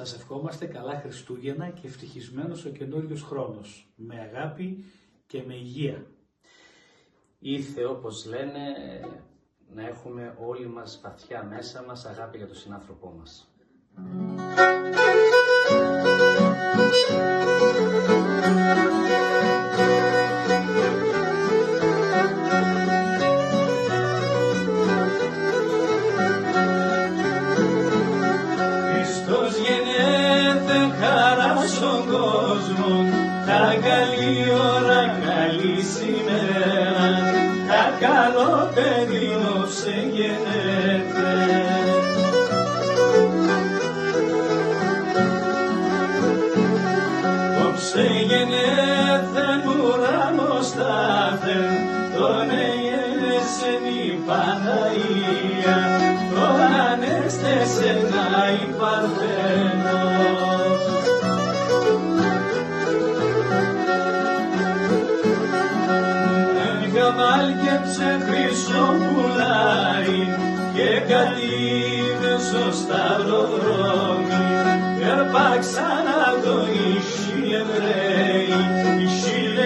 Σας ευχόμαστε καλά Χριστούγεννα και ευτυχισμένος ο καινούριος χρόνος, με αγάπη και με υγεία. Ήρθε, όπως λένε, να έχουμε όλοι μας βαθιά μέσα μας αγάπη για τον συνάνθρωπό μας. Χριστός γεννέται, χαρά στον κόσμο, τα καλή ώρα, καλή σημέρα, τα καλό παιδί όψε γεννέται. Όψε γεννέθεν ουρανός τάφεν, τον εγέννησεν η Παναγία, τον ανέστησεν η Παρθένος. Καβάλκεψε χρυσό πουλάρι και κατήβε στο σταυροδρόμι, περπάξαν το οι Εβραίοι, οι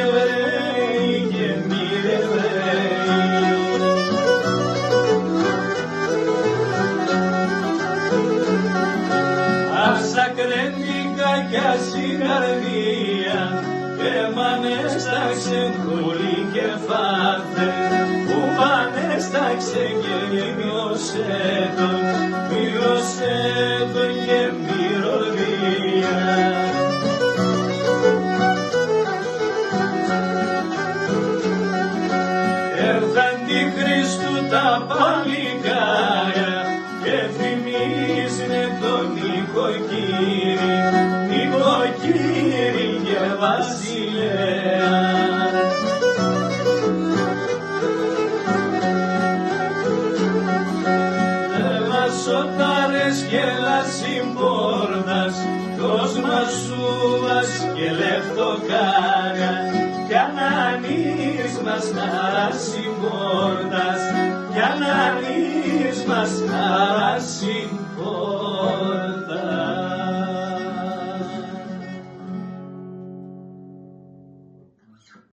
Εβραίοι και μη Εβραίοι. Ασακρέντικα κι ασυγαρδία, εμανέσταξε χολή και φάρθε, που πανέσταξε και μειώσέ τον και μυρωδία. Έρθαν τη Χριστού τα παλικάρια και θυμίζουνε τον νοικοκύρη και βασιλέα. Σωτάρες και λασιμπόρδας, κόσμα σούβας και λεφτοκάρια, κι ανανείς μας χαρασιμπόρδας, κι ανανείς μας χαρασιμπόρδας.